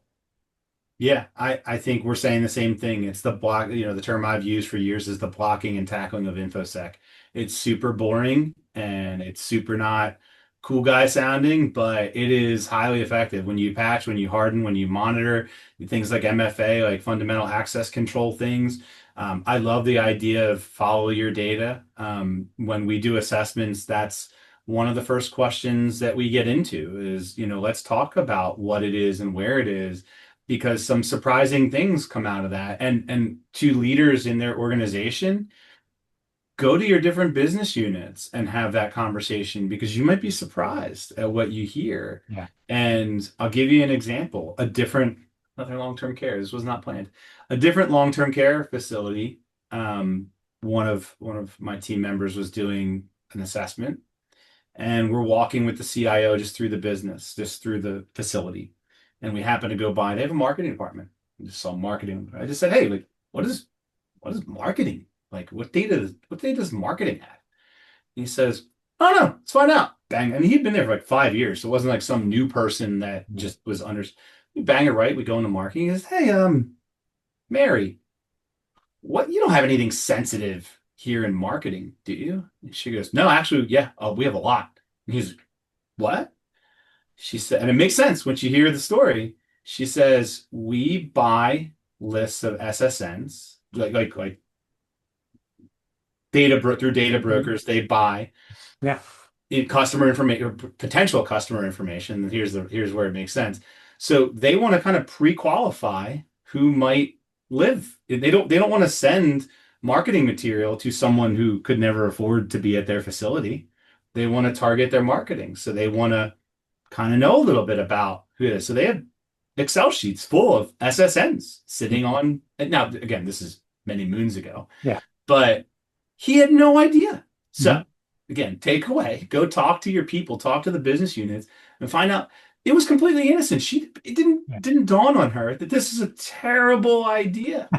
Yeah, I think we're saying the same thing. It's the block, the term I've used for years is the blocking and tackling of InfoSec. It's super boring and it's super not cool guy sounding, but it is highly effective when you patch, when you harden, when you monitor things like MFA, like fundamental access control things. I love the idea of follow your data. When we do assessments, that's one of the first questions that we get into is, let's talk about what it is and where it is because some surprising things come out of that. And to leaders in their organization, go to your different business units and have that conversation because you might be surprised at what you hear. Yeah. And I'll give you an example, another long-term care. This was not planned. A different long-term care facility. One of my team members was doing an assessment and we're walking with the CIO just through the business, just through the facility. And we happened to go by, they have a marketing department. I just saw marketing. I just said, hey, like, what is marketing? Like, what data does marketing have? And he says, oh no, let's find out. Bang. And he'd been there for like 5 years. So it wasn't like some new person that just was under. We bang it right. We go into marketing. He says, hey, Mary, what, you don't have anything sensitive here in marketing, do you? And she goes, no, actually, yeah, we have a lot. And he's, what? She said, and it makes sense when you hear the story. She says, we buy lists of SSNs, like through data Mhm. brokers, they buy Yeah. in customer information or potential customer information. And here's where it makes sense. So they want to kind of pre-qualify who might live. They don't want to send marketing material to someone who could never afford to be at their facility. They want to target their marketing. So they want to kind of know a little bit about who it is. So they have Excel sheets full of SSNs sitting on. And now, again, this is many moons ago, Yeah. but he had no idea. So Mhm. again, take away, go talk to your people, talk to the business units, and find out it was completely innocent. It didn't Yeah. didn't dawn on her that this is a terrible idea.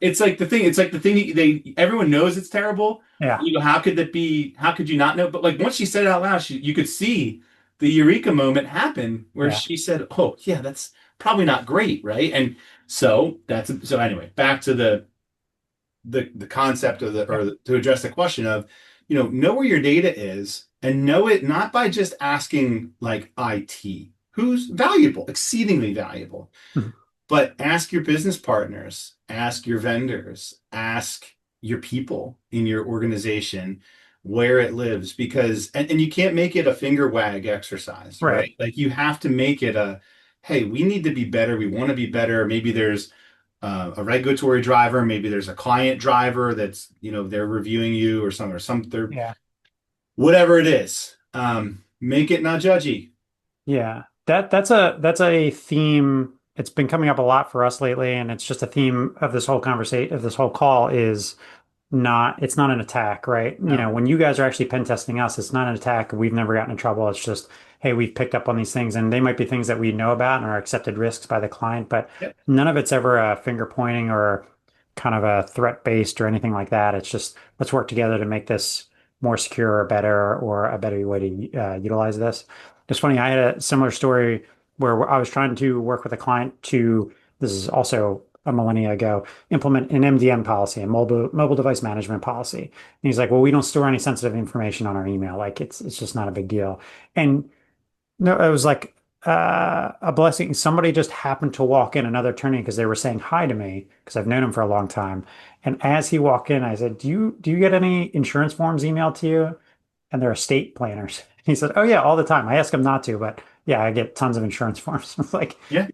it's like the thing they everyone knows it's terrible. Yeah, You go, how could that be? How could you not know? But like once she said it out loud, you could see the eureka moment happen where yeah, she said, "Oh, yeah, that's probably not great, right?" And so anyway, back to the concept of the yeah, or the, to address the question of, know where your data is and know it not by just asking like IT, who's valuable, exceedingly valuable, mhm, but ask your business partners, ask your vendors, ask your people in your organization where it lives because and you can't make it a finger wag exercise, right. right? Like you have to make it a, hey, we need to be better. We want to be better. Maybe there's a regulatory driver, maybe there's a client driver that's, they're reviewing you or some they're Yeah. whatever it is. Make it not judgy. Yeah, that's a theme. It's been coming up a lot for us lately, and it's just a theme of this whole conversation of this whole call is not it's not an attack, right? No. When you guys are actually pen testing us, it's not an attack. We've never gotten in trouble. It's just, hey, we've picked up on these things, and they might be things that we know about and are accepted risks by the client, but Yep. none of it's ever a finger pointing or kind of a threat based or anything like that. It's just let's work together to make this more secure or better or a better way to utilize this. It's funny, I had a similar story where I was trying to work with a client to, this is also a millennia ago, implement an MDM policy, a mobile device management policy. And he's like, well, we don't store any sensitive information on our email. Like it's just not a big deal. And no, it was like a blessing. Somebody just happened to walk in, another attorney, because they were saying hi to me because I've known him for a long time. And as he walked in, I said, "Do you get any insurance forms emailed to you?" And they're estate planners. He said, "Oh yeah, all the time." I ask him not to, but yeah, I get tons of insurance forms. I'm like, Yeah.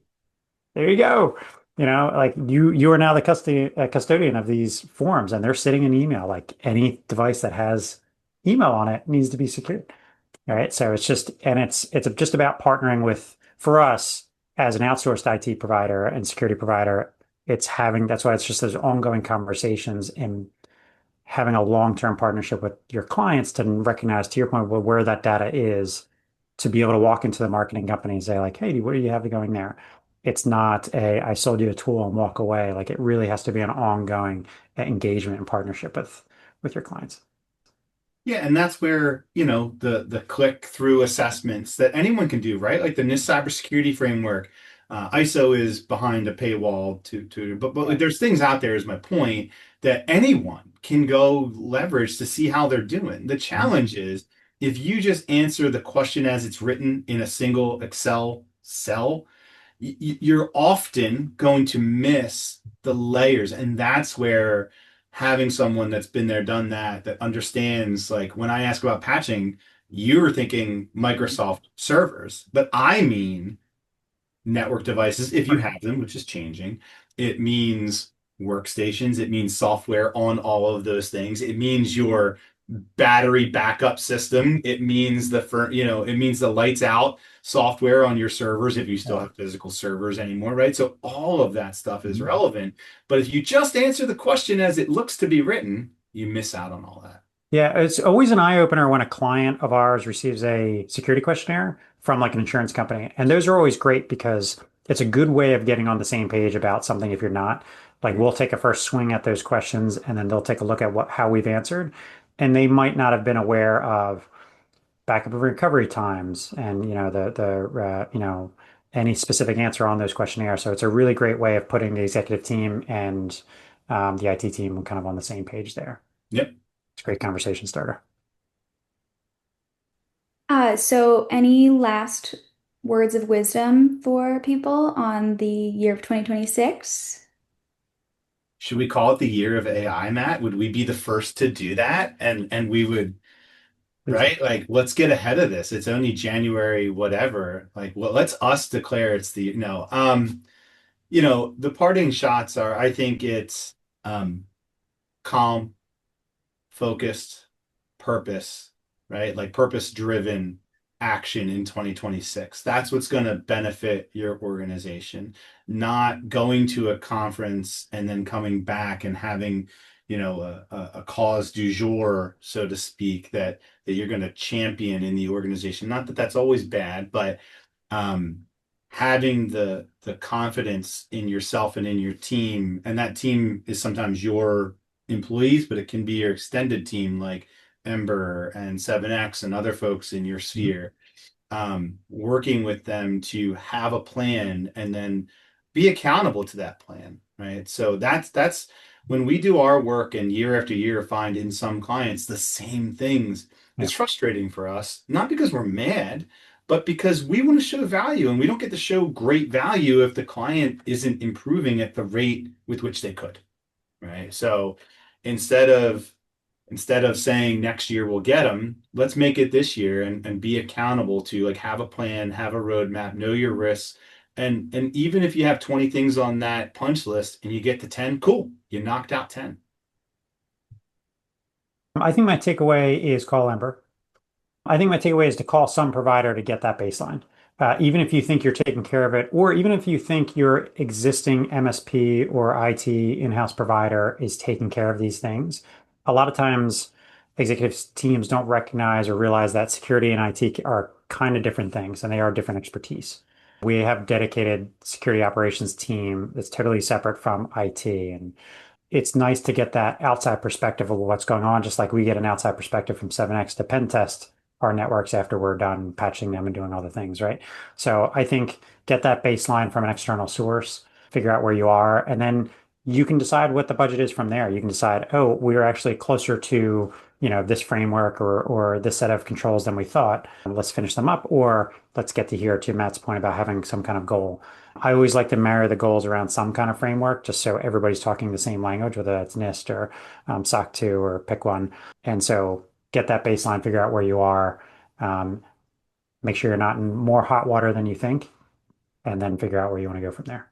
there you go. Like you are now the custodian of these forms, and they're sitting in email. Like any device that has email on it needs to be secured. All right. So it's just about partnering with, for us as an outsourced IT provider and security provider, that's why it's just those ongoing conversations and having a long-term partnership with your clients to recognize, to your point, where that data is, to be able to walk into the marketing company and say like, hey, what do you have going there? It's not I sold you a tool and walk away. Like it really has to be an ongoing engagement and partnership with your clients. Yeah, and that's where, the click through assessments that anyone can do, right? Like the NIST cybersecurity framework, ISO is behind a paywall but Yeah. like, there's things out there is my point that anyone can go leverage to see how they're doing. The Mhm. challenge is if you just answer the question as it's written in a single Excel cell, you're often going to miss the layers. And that's where having someone that's been there, done that, that understands, like when I ask about patching, you're thinking Microsoft servers, but I mean network devices, if you Right. have them, which is changing. It means workstations. It means software on all of those things. It means your battery backup system. It means it means the lights out software on your servers if you still Yeah. have physical servers anymore, right? So all of that stuff is Mhm. relevant. But if you just answer the question as it looks to be written, you miss out on all that. Yeah, it's always an eye opener when a client of ours receives a security questionnaire from like an insurance company. And those are always great because it's a good way of getting on the same page about something if you're not. Like we'll take a first swing at those questions and then they'll take a look at how we've answered. And they might not have been aware of backup and recovery times and any specific answer on those questionnaires. So it's a really great way of putting the executive team and the IT team kind of on the same page there. Yep. It's a great conversation starter. So any last words of wisdom for people on the year of 2026? Should we call it the year of AI, Matt? Would we be the first to do that? And we would, Please do. right? Like, let's get ahead of this. It's only January, whatever. Like, well, let's us declare it's the no. The parting shots are, I think it's calm, focused, purpose, right? Like purpose driven action in 2026. That's what's going to benefit your organization, not going to a conference and then coming back and having, a cause du jour, so to speak, that you're going to champion in the organization. Not that that's always bad, but um, having the confidence in yourself and in your team, and that team is sometimes your employees, but it can be your extended team like Ember and SevnX and other folks in your Mhm. sphere, working with them to have a plan and then be accountable to that plan, right? So that's when we do our work and year after year find in some clients the same things. Yeah. It's frustrating for us, not because we're mad, but because we want to show value and we don't get to show great value if the client isn't improving at the rate with which they could, right? So instead of instead of saying next year we'll get them, let's make it this year and be accountable to like have a plan, have a roadmap, know your risks. And even if you have 20 things on that punch list and you get to 10, cool. You knocked out 10. I think my takeaway is call Ember. I think my takeaway is to call some provider to get that baseline. Even if you think you're taking care of it, or even if you think your existing MSP or IT in-house provider is taking care of these things, a lot of times executive teams don't recognize or realize that security and IT are kind of different things and they are different expertise. We have dedicated security operations team that's totally separate from IT, and it's nice to get that outside perspective of what's going on, just like we get an outside perspective from SevnX to pen test our networks after we're done patching them and doing all the things, right? So I think get that baseline from an external source, figure out where you are, and then you can decide what the budget is from there. You can decide, oh, we're actually closer to, this framework or this set of controls than we thought. Let's finish them up, or let's get to here to Matt's point about having some kind of goal. I always like to marry the goals around some kind of framework, just so everybody's talking the same language, whether that's NIST or SOC 2 or pick one. And so get that baseline, figure out where you are, make sure you're not in more hot water than you think, and then figure out where you want to go from there.